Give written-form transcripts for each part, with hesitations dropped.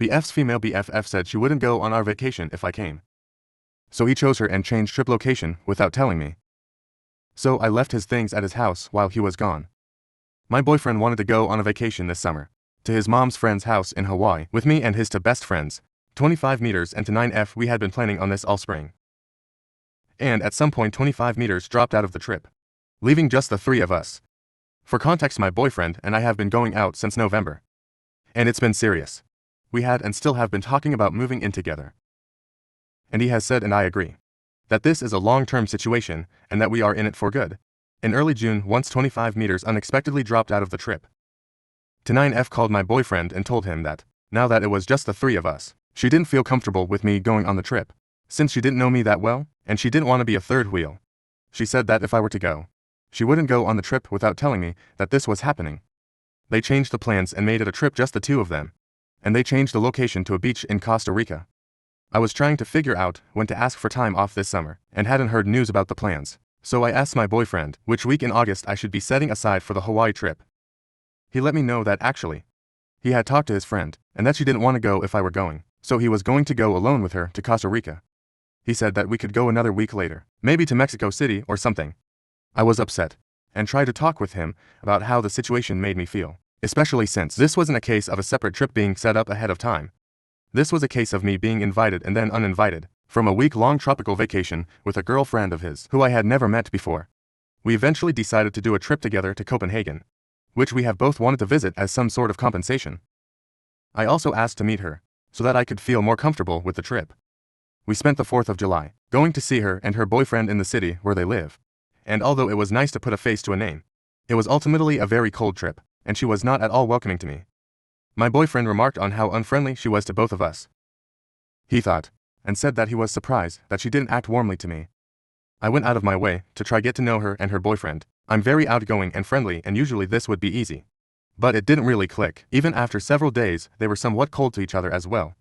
BF's female BFF said she wouldn't go on our vacation if I came. So he chose her and changed trip location without telling me. So I left his things at his house while he was gone. My boyfriend wanted to go on a vacation this summer, to his mom's friend's house in Hawaii, with me and his two best friends, 25 meters and to 9F. We had been planning on this all spring. And at some point 25 meters dropped out of the trip, leaving just the three of us. For context, my boyfriend and I have been going out since November. And it's been serious. We had and still have been talking about moving in together. And he has said, and I agree, that this is a long-term situation and that we are in it for good. In early June, once 25 meters unexpectedly dropped out of the trip. To 9F called my boyfriend and told him that, now that it was just the three of us, she didn't feel comfortable with me going on the trip, since she didn't know me that well, and she didn't want to be a third wheel. She said that if I were to go, she wouldn't go on the trip without telling me that this was happening. They changed the plans and made it a trip just the two of them. And they changed the location to a beach in Costa Rica. I was trying to figure out when to ask for time off this summer, and hadn't heard news about the plans. So I asked my boyfriend which week in August I should be setting aside for the Hawaii trip. He let me know that actually, he had talked to his friend, and that she didn't want to go if I were going, so he was going to go alone with her to Costa Rica. He said that we could go another week later, maybe to Mexico City or something. I was upset, and tried to talk with him about how the situation made me feel, especially since this wasn't a case of a separate trip being set up ahead of time. This was a case of me being invited and then uninvited, from a week-long tropical vacation with a girlfriend of his who I had never met before. We eventually decided to do a trip together to Copenhagen, which we have both wanted to visit as some sort of compensation. I also asked to meet her, so that I could feel more comfortable with the trip. We spent the 4th of July, going to see her and her boyfriend in the city where they live. And although it was nice to put a face to a name, it was ultimately a very cold trip, and she was not at all welcoming to me. My boyfriend remarked on how unfriendly she was to both of us. He thought, and said that he was surprised that she didn't act warmly to me. I went out of my way to try get to know her and her boyfriend. I'm very outgoing and friendly, and usually this would be easy. But it didn't really click. Even after several days, they were somewhat cold to each other as well.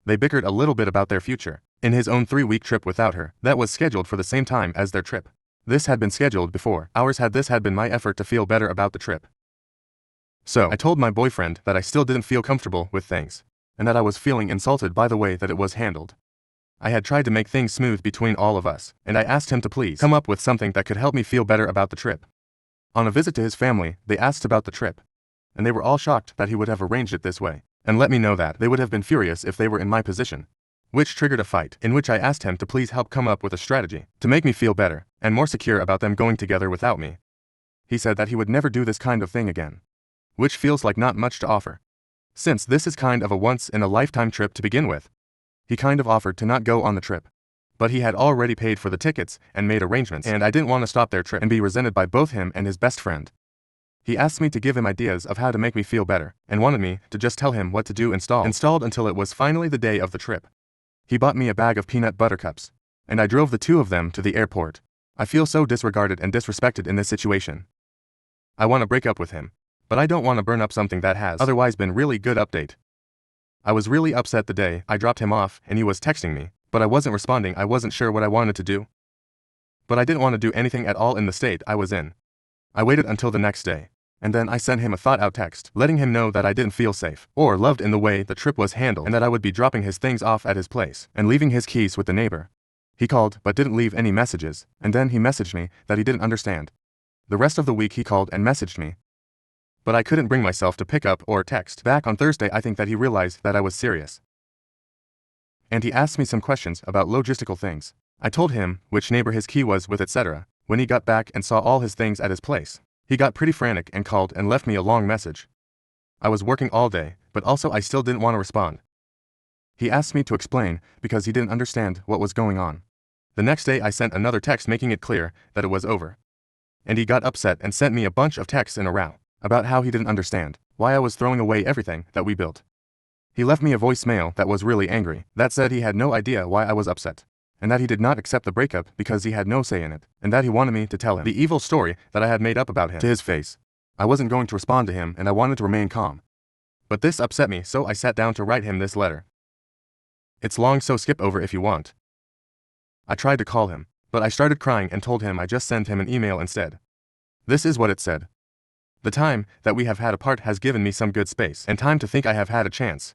They bickered a little bit about their future, in his own 3-week trip without her, that was scheduled for the same time as their trip. This had been scheduled before ours had. This had been my effort to feel better about the trip. So I told my boyfriend that I still didn't feel comfortable with things, and that I was feeling insulted by the way that it was handled. I had tried to make things smooth between all of us, and I asked him to please come up with something that could help me feel better about the trip. On a visit to his family, they asked about the trip, and they were all shocked that he would have arranged it this way, and let me know that they would have been furious if they were in my position, which triggered a fight in which I asked him to please help come up with a strategy to make me feel better and more secure about them going together without me. He said that he would never do this kind of thing again, which feels like not much to offer, since this is kind of a once-in-a-lifetime trip to begin with. He kind of offered to not go on the trip, but he had already paid for the tickets and made arrangements, and I didn't want to stop their trip and be resented by both him and his best friend. He asked me to give him ideas of how to make me feel better, and wanted me to just tell him what to do installed until it was finally the day of the trip. He bought me a bag of peanut butter cups, and I drove the two of them to the airport. I feel so disregarded and disrespected in this situation. I want to break up with him, but I don't want to burn up something that has otherwise been really good. Update. I was really upset the day I dropped him off and he was texting me, but I wasn't responding. I wasn't sure what I wanted to do. But I didn't want to do anything at all in the state I was in. I waited until the next day, and then I sent him a thought-out text, letting him know that I didn't feel safe or loved in the way the trip was handled, and that I would be dropping his things off at his place and leaving his keys with the neighbor. He called but didn't leave any messages, and then he messaged me that he didn't understand. The rest of the week he called and messaged me, but I couldn't bring myself to pick up or text back on Thursday. I think that he realized that I was serious, and he asked me some questions about logistical things. I told him which neighbor his key was with, etc. When he got back and saw all his things at his place, he got pretty frantic and called and left me a long message. I was working all day, but also I still didn't want to respond. He asked me to explain because he didn't understand what was going on. The next day I sent another text making it clear that it was over, and he got upset and sent me a bunch of texts in a row about how he didn't understand why I was throwing away everything that we built. He left me a voicemail that was really angry, that said he had no idea why I was upset, and that he did not accept the breakup because he had no say in it, and that he wanted me to tell him the evil story that I had made up about him to his face. I wasn't going to respond to him and I wanted to remain calm, but this upset me, so I sat down to write him this letter. It's long, so skip over if you want. I tried to call him, but I started crying and told him I just sent him an email instead. This is what it said. The time that we have had apart has given me some good space and time to think. I have had a chance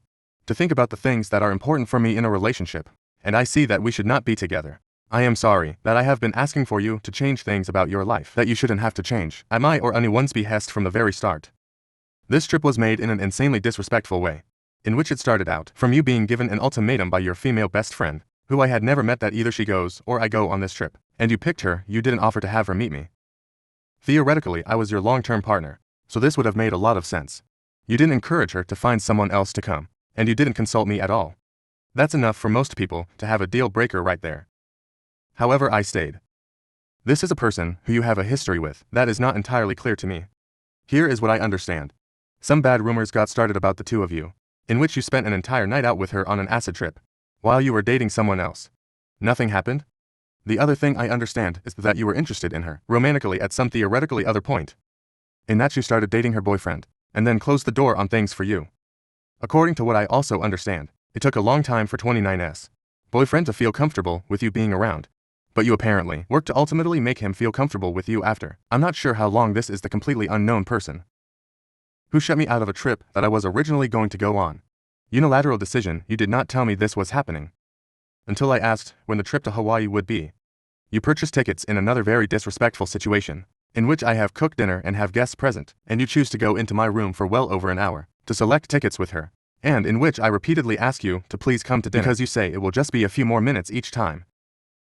to think about the things that are important for me in a relationship, and I see that we should not be together. I am sorry that I have been asking for you to change things about your life that you shouldn't have to change at my or anyone's behest from the very start. This trip was made in an insanely disrespectful way, in which it started out from you being given an ultimatum by your female best friend, who I had never met, that either she goes or I go on this trip, and you picked her. You didn't offer to have her meet me. Theoretically, I was your long-term partner, so this would have made a lot of sense. You didn't encourage her to find someone else to come, and you didn't consult me at all. That's enough for most people to have a deal breaker right there. However, I stayed. This is a person who you have a history with that is not entirely clear to me. Here is what I understand. Some bad rumors got started about the two of you, in which you spent an entire night out with her on an acid trip, while you were dating someone else. Nothing happened? The other thing I understand is that you were interested in her romantically at some theoretically other point. In that you started dating her boyfriend, and then closed the door on things for you. According to what I also understand, it took a long time for 29's boyfriend to feel comfortable with you being around. But you apparently worked to ultimately make him feel comfortable with you after. I'm not sure how long this is the completely unknown person who shut me out of a trip that I was originally going to go on. Unilateral decision. You did not tell me this was happening until I asked when the trip to Hawaii would be. You purchased tickets in another very disrespectful situation, in which I have cooked dinner and have guests present, and you choose to go into my room for well over an hour to select tickets with her, and in which I repeatedly ask you to please come to dinner because you say it will just be a few more minutes each time.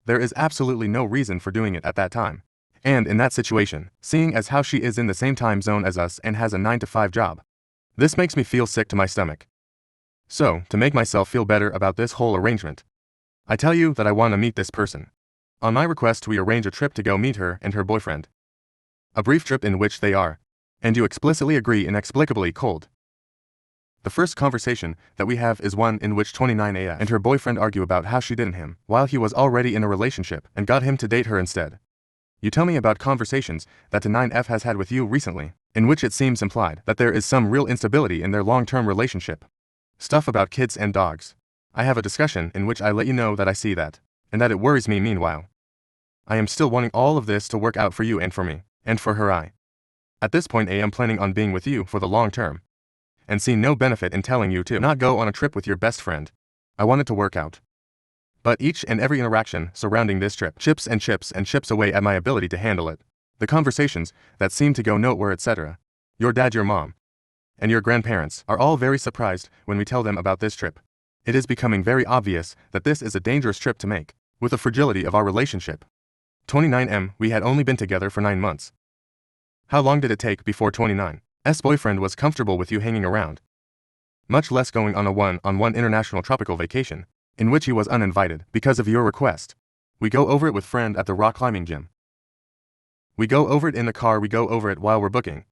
There is absolutely no reason for doing it at that time. And in that situation, seeing as how she is in the same time zone as us and has a 9-to-5 job, this makes me feel sick to my stomach. So, to make myself feel better about this whole arrangement, I tell you that I want to meet this person. On my request, we arrange a trip to go meet her and her boyfriend. A brief trip in which they are, and you explicitly agree, inexplicably cold. The first conversation that we have is one in which 29A and her boyfriend argue about how she didn't him while he was already in a relationship and got him to date her instead. You tell me about conversations that 29F has had with you recently, in which it seems implied that there is some real instability in their long-term relationship. Stuff about kids and dogs. I have a discussion in which I let you know that I see that, and that it worries me. Meanwhile, I am still wanting all of this to work out for you and for me, and for her. At this point, I am planning on being with you for the long term, and see no benefit in telling you to not go on a trip with your best friend. I want it to work out. But each and every interaction surrounding this trip chips and chips away at my ability to handle it. The conversations that seem to go nowhere, etc. Your dad, your mom, and your grandparents are all very surprised when we tell them about this trip. It is becoming very obvious that this is a dangerous trip to make, with the fragility of our relationship. 29M, we had only been together for 9 months. How long did it take before 29's boyfriend was comfortable with you hanging around? Much less going on a one-on-one international tropical vacation, in which he was uninvited because of your request. We go over it with friend at the rock climbing gym. We go over it in the car. We go over it while we're booking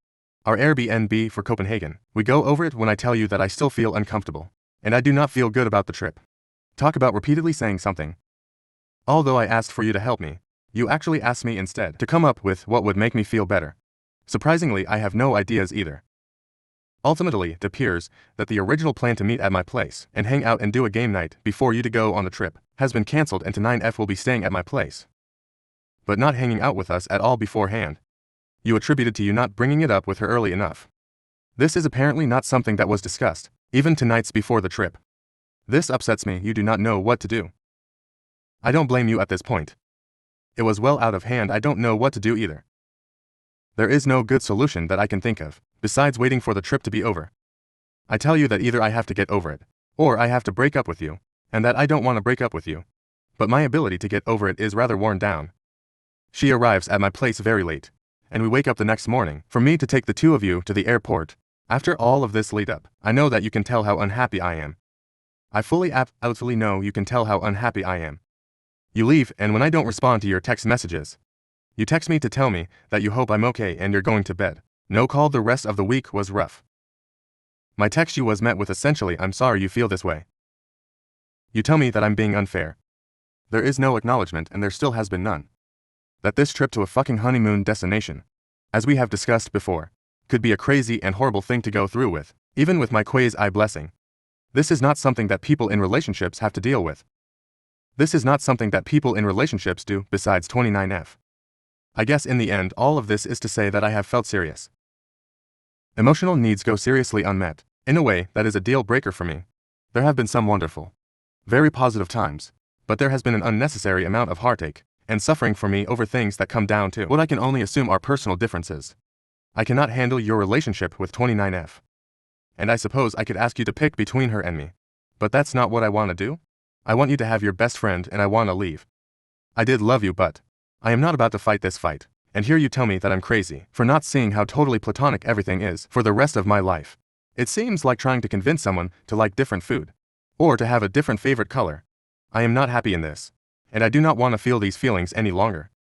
our Airbnb for Copenhagen. We go over it when I tell you that I still feel uncomfortable, and I do not feel good about the trip. Talk about repeatedly saying something. Although I asked for you to help me, you actually asked me instead to come up with what would make me feel better. Surprisingly, I have no ideas either. Ultimately, it appears that the original plan to meet at my place and hang out and do a game night before you to go on the trip has been cancelled, and 29F will be staying at my place, but not hanging out with us at all beforehand. You attributed to you not bringing it up with her early enough. This is apparently not something that was discussed, even 2 nights before the trip. This upsets me. You do not know what to do. I don't blame you at this point. It was well out of hand. I don't know what to do either. There is no good solution that I can think of, besides waiting for the trip to be over. I tell you that either I have to get over it, or I have to break up with you, and that I don't want to break up with you. But my ability to get over it is rather worn down. She arrives at my place very late, and we wake up the next morning for me to take the 2 of you to the airport. After all of this lead up, I know that you can tell how unhappy I am. I fully absolutely know you can tell how unhappy I am. You leave, and when I don't respond to your text messages, you text me to tell me that you hope I'm okay and you're going to bed. No call. The rest of the week was rough. My text you was met with essentially, I'm sorry you feel this way. You tell me that I'm being unfair. There is no acknowledgement, and there still has been none, that this trip to a fucking honeymoon destination, as we have discussed before, could be a crazy and horrible thing to go through with, even with my quasi blessing. This is not something that people in relationships have to deal with. This is not something that people in relationships do, besides 29F. I guess in the end, all of this is to say that I have felt serious emotional needs go seriously unmet, in a way that is a deal breaker for me. There have been some wonderful, very positive times, but there has been an unnecessary amount of heartache and suffering for me over things that come down to what I can only assume are personal differences. I cannot handle your relationship with 29F. And I suppose I could ask you to pick between her and me. But that's not what I want to do. I want you to have your best friend and I want to leave. I did love you, but I am not about to fight this fight, and here you tell me that I'm crazy for not seeing how totally platonic everything is for the rest of my life. It seems like trying to convince someone to like different food, or to have a different favorite color. I am not happy in this, and I do not want to feel these feelings any longer.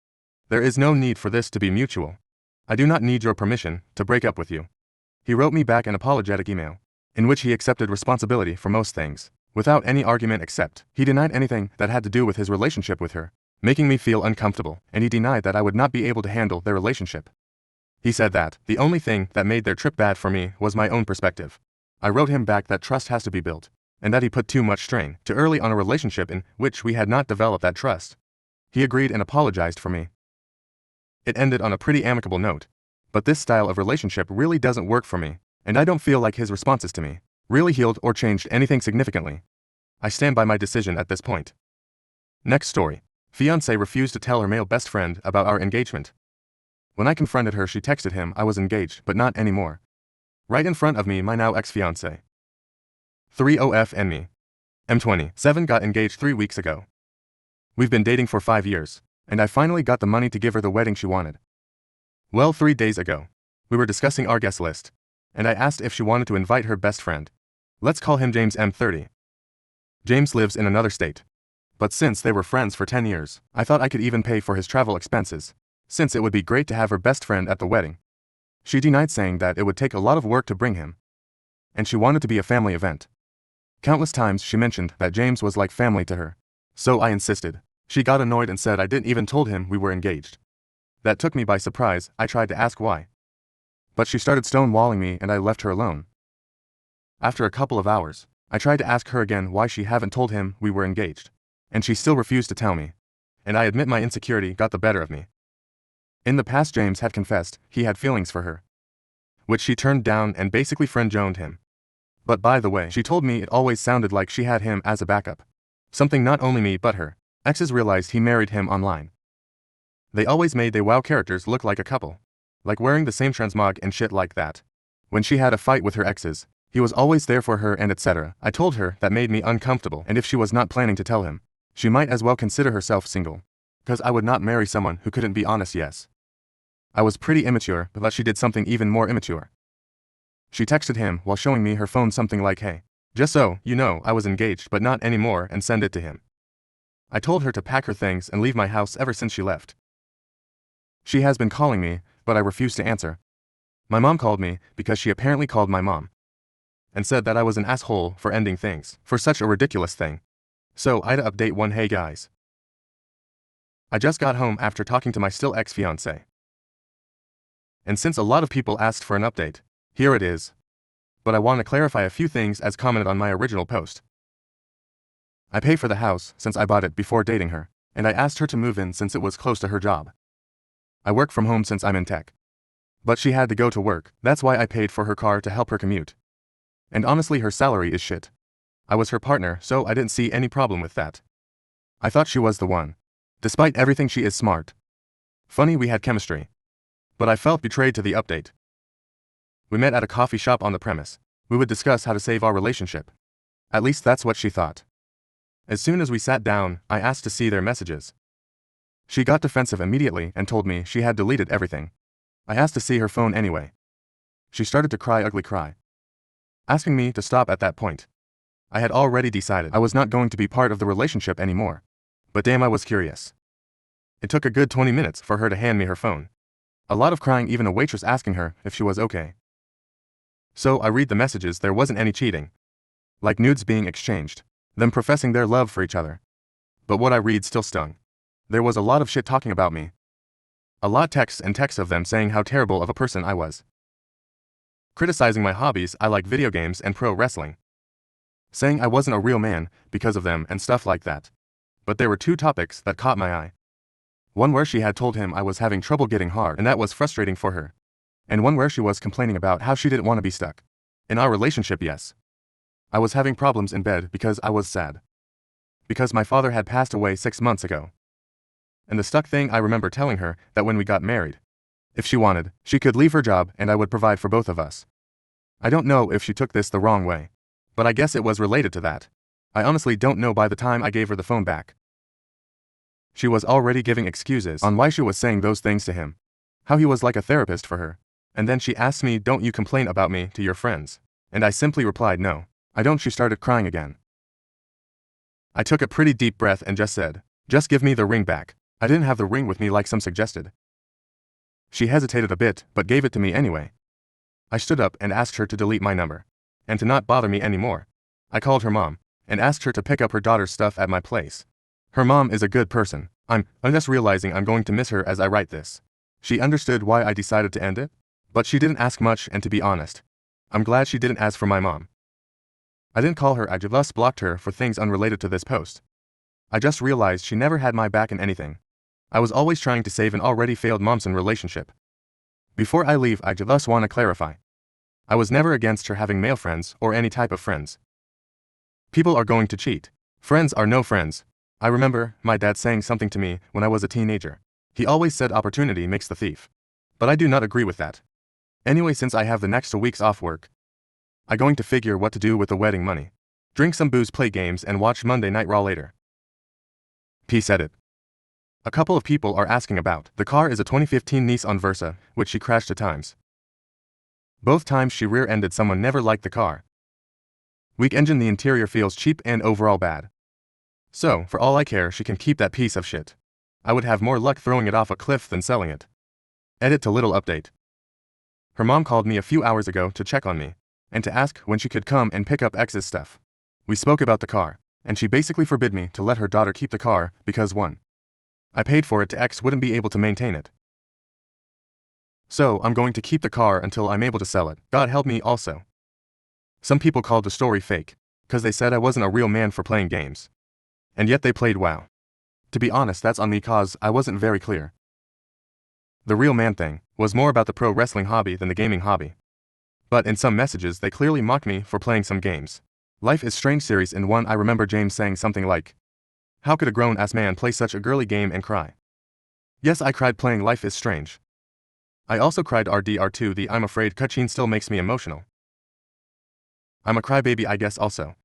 There is no need for this to be mutual. I do not need your permission to break up with you. He wrote me back an apologetic email, in which he accepted responsibility for most things, without any argument except he denied anything that had to do with his relationship with her, making me feel uncomfortable, and he denied that I would not be able to handle their relationship. He said that the only thing that made their trip bad for me was my own perspective. I wrote him back that trust has to be built, and that he put too much strain too early on a relationship in which we had not developed that trust. He agreed and apologized for me. It ended on a pretty amicable note, but this style of relationship really doesn't work for me, and I don't feel like his responses to me really healed or changed anything significantly. I stand by my decision at this point. Next story. Fiancée refused to tell her male best friend about our engagement. When I confronted her, she texted him I was engaged, but not anymore. Right in front of me, my now ex-fiancé. 30F and me. M27 got engaged 3 weeks ago. We've been dating for 5 years, and I finally got the money to give her the wedding she wanted. Well, 3 days ago, we were discussing our guest list, and I asked if she wanted to invite her best friend. Let's call him James M30. James lives in another state. But since they were friends for 10 years, I thought I could even pay for his travel expenses, since it would be great to have her best friend at the wedding. She denied, saying that it would take a lot of work to bring him, and she wanted to be a family event. Countless times she mentioned that James was like family to her, so I insisted. She got annoyed and said I didn't even told him we were engaged. That took me by surprise. I tried to ask why, but she started stonewalling me and I left her alone. After a couple of hours, I tried to ask her again why she haven't told him we were engaged, and she still refused to tell me, and I admit my insecurity got the better of me. In the past, James had confessed he had feelings for her, which she turned down and basically friend-zoned him. But by the way, she told me it always sounded like she had him as a backup, something not only me but her exes realized he married him online. They always made they WoW characters look like a couple, like wearing the same transmog and shit like that. When she had a fight with her exes, he was always there for her and etc. I told her that made me uncomfortable, and if she was not planning to tell him, she might as well consider herself single, because I would not marry someone who couldn't be honest. Yes, I was pretty immature, but she did something even more immature. She texted him while showing me her phone something like, "Hey, just so you know, I was engaged but not anymore," and send it to him. I told her to pack her things and leave my house ever since she left. She has been calling me, but I refused to answer. My mom called me because she apparently called my mom and said that I was an asshole for ending things for such a ridiculous thing. So I'd update one. Hey guys, I just got home after talking to my still ex-fiancé. And since a lot of people asked for an update, here it is. But I want to clarify a few things as commented on my original post. I pay for the house since I bought it before dating her, and I asked her to move in since it was close to her job. I work from home since I'm in tech. But she had to go to work, that's why I paid for her car to help her commute. And honestly, her salary is shit. I was her partner, so I didn't see any problem with that. I thought she was the one. Despite everything, she is smart. Funny, we had chemistry. But I felt betrayed to the update. We met at a coffee shop on the premise. We would discuss how to save our relationship. At least that's what she thought. As soon as we sat down, I asked to see their messages. She got defensive immediately and told me she had deleted everything. I asked to see her phone anyway. She started to cry, ugly cry, asking me to stop at that point. I had already decided I was not going to be part of the relationship anymore. But damn, I was curious. It took a good 20 minutes for her to hand me her phone. A lot of crying, even a waitress asking her if she was okay. So I read the messages. There wasn't any cheating, like nudes being exchanged, them professing their love for each other. But what I read still stung. There was a lot of shit talking about me. A lot texts and texts of them saying how terrible of a person I was. Criticizing my hobbies, I like video games and pro wrestling. Saying I wasn't a real man because of them and stuff like that. But there were 2 topics that caught my eye. One where she had told him I was having trouble getting hard and that was frustrating for her. And one where she was complaining about how she didn't want to be stuck in our relationship. Yes, I was having problems in bed because I was sad. Because my father had passed away 6 months ago. And the stuck thing, I remember telling her that when we got married, if she wanted, she could leave her job and I would provide for both of us. I don't know if she took this the wrong way, but I guess it was related to that. I honestly don't know by the time I gave her the phone back. She was already giving excuses on why she was saying those things to him. How he was like a therapist for her. And then she asked me, "Don't you complain about me to your friends?" And I simply replied, "No, I don't." She started crying again. I took a pretty deep breath and just said, "Just give me the ring back." I didn't have the ring with me like some suggested. She hesitated a bit, but gave it to me anyway. I stood up and asked her to delete my number. And to not bother me anymore. I called her mom and asked her to pick up her daughter's stuff at my place. Her mom is a good person. I'm just realizing I'm going to miss her as I write this. She understood why I decided to end it, but she didn't ask much, and to be honest, I'm glad she didn't ask for my mom. I didn't call her, I just blocked her for things unrelated to this post. I just realized she never had my back in anything. I was always trying to save an already failed momson relationship. Before I leave, I just want to clarify. I was never against her having male friends or any type of friends. People are going to cheat. Friends are no friends. I remember my dad saying something to me when I was a teenager. He always said opportunity makes the thief. But I do not agree with that. Anyway, since I have the next 2 weeks off work, I'm going to figure what to do with the wedding money. Drink some booze, play games, and watch Monday Night Raw later. Peace. Edit. A couple of people are asking about. The car is a 2015 Nissan Versa, which she crashed 2 times. Both times she rear-ended someone. Never liked the car. Weak engine, the interior feels cheap and overall bad. So, for all I care, she can keep that piece of shit. I would have more luck throwing it off a cliff than selling it. Edit to little update. Her mom called me a few hours ago to check on me, and to ask when she could come and pick up X's stuff. We spoke about the car, and she basically forbid me to let her daughter keep the car because 1. I paid for it to X wouldn't be able to maintain it. So, I'm going to keep the car until I'm able to sell it. God help me also. Some people called the story fake, cause they said I wasn't a real man for playing games. And yet they played WoW. To be honest, that's on me cause I wasn't very clear. The real man thing was more about the pro wrestling hobby than the gaming hobby. But in some messages they clearly mocked me for playing some games. Life is Strange series. In one I remember James saying something like, "How could a grown-ass man play such a girly game and cry?" Yes, I cried playing Life is Strange. I also cried RDR2. The I'm Afraid cutscene still makes me emotional. I'm a crybaby, I guess. Also,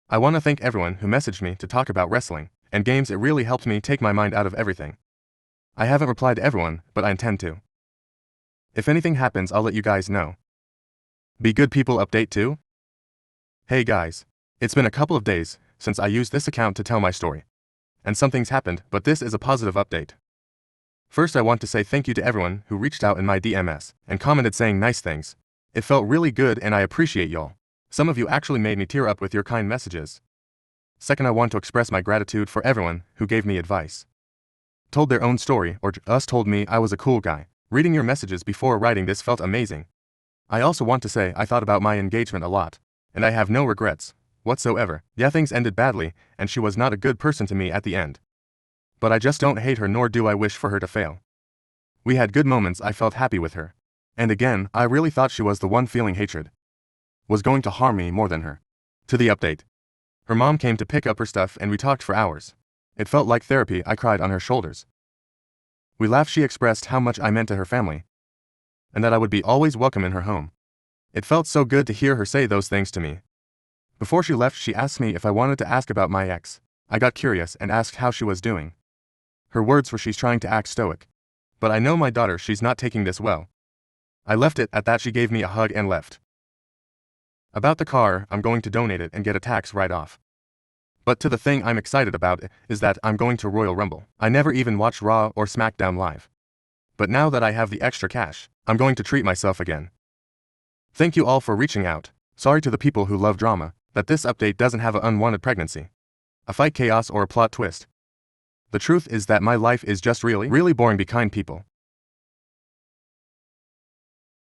I want to thank everyone who messaged me to talk about wrestling and games. It really helped me take my mind out of everything. I haven't replied to everyone, but I intend to. If anything happens, I'll let you guys know. Be good people. Update 2. Hey guys, it's been a couple of days since I used this account to tell my story. And something's happened, but this is a positive update. First, I want to say thank you to everyone who reached out in my DMs and commented saying nice things. It felt really good and I appreciate y'all. Some of you actually made me tear up with your kind messages. Second, I want to express my gratitude for everyone who gave me advice, told their own story, or just told me I was a cool guy. Reading your messages before writing this felt amazing. I also want to say I thought about my engagement a lot, and I have no regrets whatsoever. Yeah, things ended badly, and she was not a good person to me at the end. But I just don't hate her, nor do I wish for her to fail. We had good moments. I felt happy with her. And again, I really thought she was the one feeling hatred was going to harm me more than her. To the update. Her mom came to pick up her stuff and we talked for hours. It felt like therapy. I cried on her shoulders. We laughed. She expressed how much I meant to her family, and that I would be always welcome in her home. It felt so good to hear her say those things to me. Before she left, she asked me if I wanted to ask about my ex. I got curious and asked how she was doing. Her words were she's trying to act stoic. But I know my daughter, she's not taking this well. I left it at that. She gave me a hug and left. About the car, I'm going to donate it and get a tax write-off. But to the thing I'm excited about is that I'm going to Royal Rumble. I never even watched Raw or SmackDown live. But now that I have the extra cash, I'm going to treat myself again. Thank you all for reaching out. Sorry to the people who love drama, that this update doesn't have an unwanted pregnancy, a fight, chaos, or a plot twist. The truth is that my life is just really boring. Be kind, people.